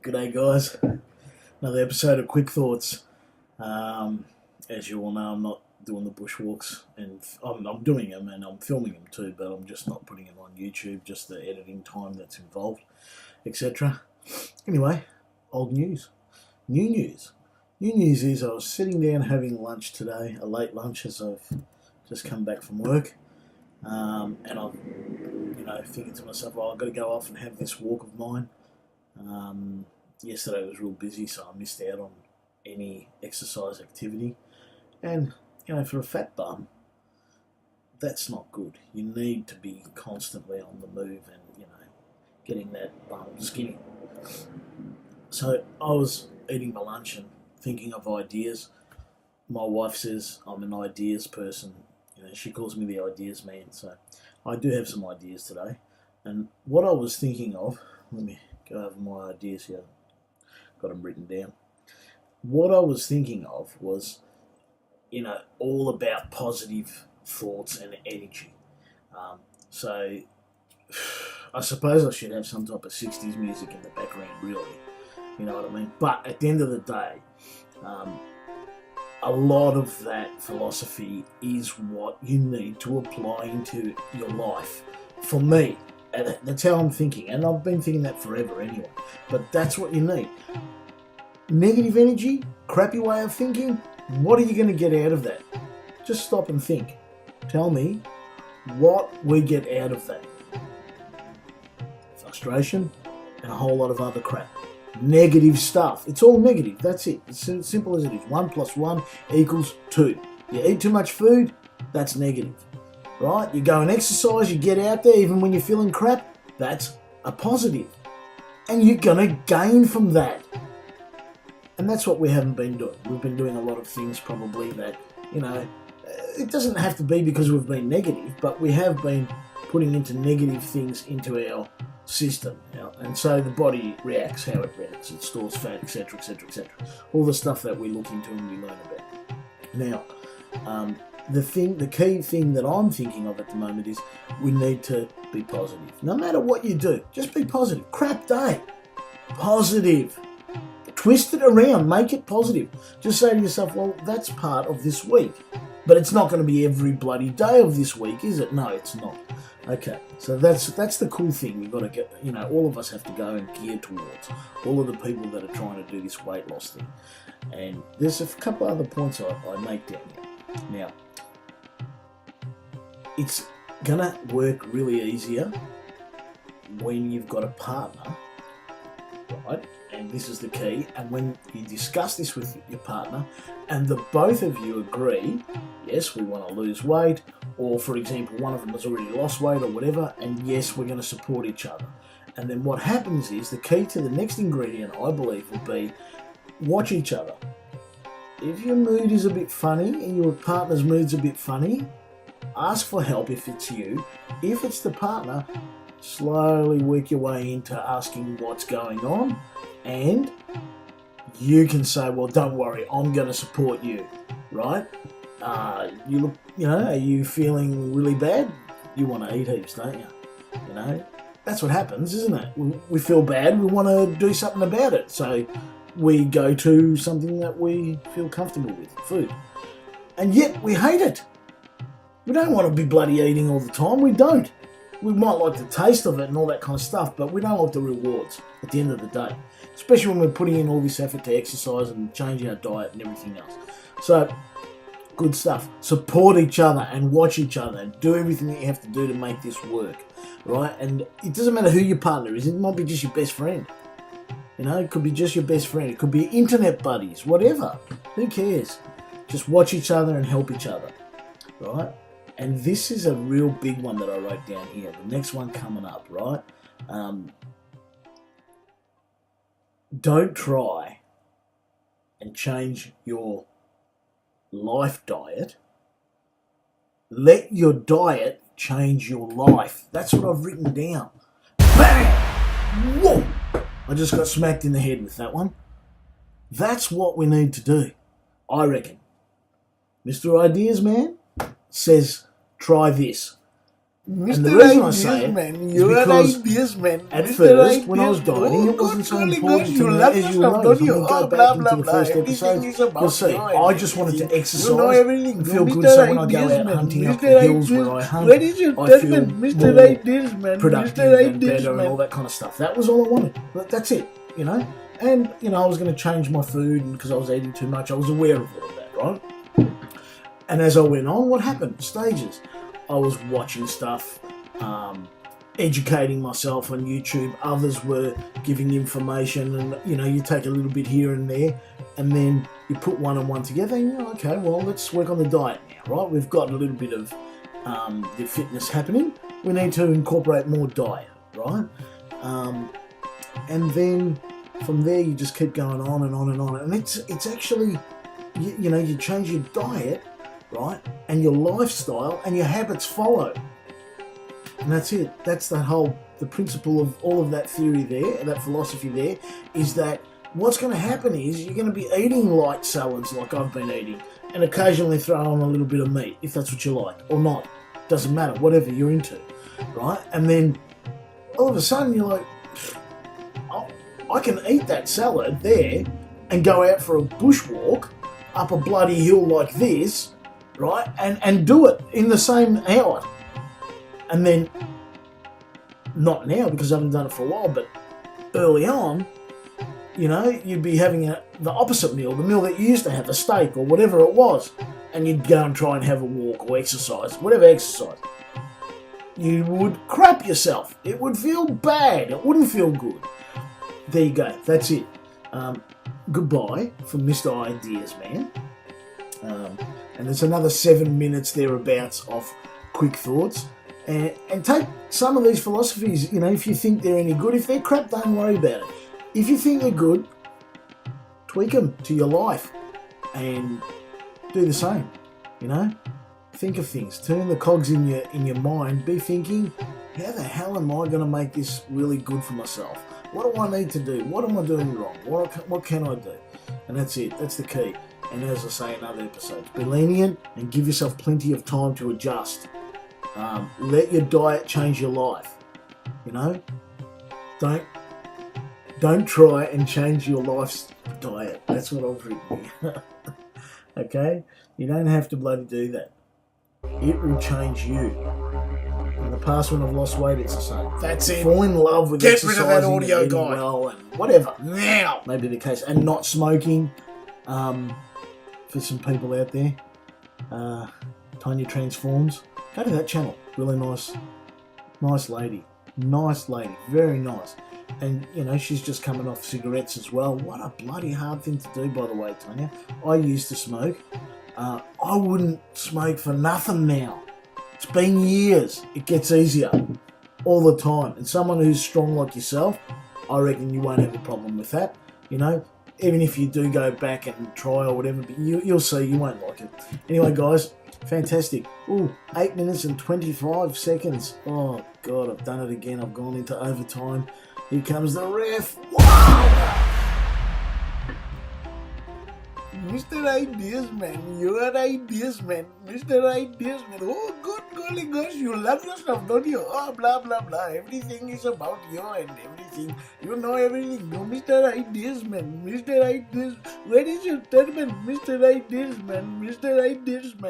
G'day guys, another episode of Quick Thoughts. As you all know, I'm not doing the bushwalks, and I'm doing them and I'm filming them too, but I'm just not putting them on YouTube, just the editing time that's involved, etc. Anyway, old news. New news. New news is I was sitting down having lunch today, a late lunch as I've just come back from work, and I'm thinking to myself, well, I've got to go off and have this walk of mine. Yesterday was real busy, so I missed out on any exercise activity. And, for a fat bum, that's not good. You need to be constantly on the move and, getting that bum skinny. So I was eating my lunch and thinking of ideas. My wife says I'm an ideas person. She calls me the ideas man. So I do have some ideas today. And what I was thinking of, let me go over my ideas here. Got them written down. What I was thinking of was, all about positive thoughts and energy. So I suppose I should have some type of 60s music in the background, really. You know what I mean? But at the end of the day, a lot of that philosophy is what you need to apply into your life. For me, that's how I'm thinking, and I've been thinking that forever anyway. But that's what you need. Negative energy, crappy way of thinking, what are you going to get out of that? Just stop and think. Tell me what we get out of that. Frustration and a whole lot of other crap. Negative stuff. It's all negative. That's it. It's as simple as it is. 1 + 1 = 2. You eat too much food, that's negative. Right? You go and exercise, you get out there, even when you're feeling crap, that's a positive. And you're going to gain from that. And that's what we haven't been doing. We've been doing a lot of things probably that, it doesn't have to be because we've been negative, but we have been putting into negative things into our system. And so the body reacts how it reacts. It stores fat, etc., etc., etc. All the stuff that we look into and we learn about. Now, the key thing that I'm thinking of at the moment is we need to be positive. No matter what you do, just be positive. Crap day. Positive. Twist it around, make it positive. Just say to yourself, well, that's part of this week. But it's not going to be every bloody day of this week, is it? No, it's not. Okay, so that's the cool thing we've got to get, all of us have to go and gear towards. All of the people that are trying to do this weight loss thing. And there's a couple other points I make down here. Now, it's going to work really easier when you've got a partner, right? And this is the key, and when you discuss this with your partner and the both of you agree, yes, we want to lose weight, or for example, one of them has already lost weight or whatever, and yes, we're going to support each other. And then what happens is, the key to the next ingredient, I believe, will be watch each other. If your mood is a bit funny and your partner's mood's a bit funny, ask for help if it's you. If it's the partner, slowly work your way into asking what's going on. And you can say, well, don't worry, I'm going to support you, right? You look, are you feeling really bad? You want to eat heaps, don't you? That's what happens, isn't it? We feel bad, we want to do something about it. So we go to something that we feel comfortable with, food. And yet we hate it. We don't want to be bloody eating all the time, we don't. We might like the taste of it and all that kind of stuff, but we don't like the rewards at the end of the day. Especially when we're putting in all this effort to exercise and changing our diet and everything else. So, good stuff. Support each other and watch each other and do everything that you have to do to make this work, right? And it doesn't matter who your partner is. It might be just your best friend. It could be just your best friend. It could be internet buddies, whatever. Who cares? Just watch each other and help each other, right? And this is a real big one that I wrote down here. The next one coming up, right? Don't try and change your life diet. Let your diet change your life. That's what I've written down. Bang! Whoa! I just got smacked in the head with that one. That's what we need to do, I reckon. Mr. Ideas Man says, try this. And the reason I say it man, is you're because ideas, man. at Mr. first, when I was Ideas, dieting, oh, it wasn't so golly important gosh, to you me, love as your you'll stuff, notice. don't you? When we go Oh, back blah, into blah, the blah. first Everything episodes, is you'll about see. you I and just wanted to everything. exercise You know everything. and feel good, Mr. so when I go Ideas, out man. hunting up Mr. the hills Ideas. where I hunt, Where is your I third feel man? Mr. more Ideas, man. Mr. productive and Ideas, better and all man. that kind of stuff. That was all I wanted. But that's it, you know. And, you know, I was going to change my food because I was eating too much. I was aware of all of that, right? And as I went on, what happened? Stages. I was watching stuff, educating myself on YouTube. Others were giving information, and you know, you take a little bit here and there, and then you put one and one together. And you're okay, well, let's work on the diet now, right? We've got a little bit of the fitness happening. We need to incorporate more diet, right? And then from there, you just keep going on and on and on. And it's actually, you know, you change your diet, right? And your lifestyle and your habits follow. And that's it. That's the principle of all of that theory there, that philosophy there, is that what's going to happen is you're going to be eating light salads like I've been eating, and occasionally throw on a little bit of meat, if that's what you like, or not. Doesn't matter, whatever you're into, right? And then all of a sudden you're like, oh, I can eat that salad there and go out for a bushwalk up a bloody hill like this, right? And do it in the same hour. And then, not now because I haven't done it for a while, but early on, you know, you'd be having the opposite meal, the meal that you used to have, a steak or whatever it was, and you'd go and try and have a walk or exercise, whatever exercise. You would crap yourself. It would feel bad. It wouldn't feel good. There you go. That's it. Goodbye from Mr. Ideas, man. And there's another 7 minutes thereabouts of quick thoughts. And take some of these philosophies, you know, if you think they're any good. If they're crap, don't worry about it. If you think they're good, tweak them to your life and do the same, you know. Think of things. Turn the cogs in your mind. Be thinking, how the hell am I going to make this really good for myself? What do I need to do? What am I doing wrong? What can I do? And that's it. That's the key. And as I say in other episodes, be lenient and give yourself plenty of time to adjust. Let your diet change your life. You know, don't try and change your life's diet. That's what I've written here. Okay, you don't have to bloody do that. It will change you. In the past, when I've lost weight, it's the same. That's it. Fall in love with Get exercising, rid of that audio eating guy. well, and whatever. Now. Maybe the case, and not smoking. For some people out there, Tanya Transforms. Go to that channel. Really nice lady. Nice lady. Very nice. And, you know, she's just coming off cigarettes as well. What a bloody hard thing to do, by the way, Tanya. I used to smoke. I wouldn't smoke for nothing now. It's been years. It gets easier all the time. And someone who's strong like yourself, I reckon you won't have a problem with that. You know, even if you do go back and try or whatever, but you'll see, you won't like it. Anyway, guys, fantastic. Ooh, 8 minutes and 25 seconds. Oh, God, I've done it again. I've gone into overtime. Here comes the ref. Wow! Mr. Ideas Man, you're Ideas Man. Mr. Ideas Man. Oh, good golly gosh, you love your stuff, don't you? Oh, blah, blah, blah. Everything is about you and everything. You know everything. You Mr. Ideas Man. Mr. Ideas. Where is your third man? Mr. Ideas Man. Mr. Ideas Man.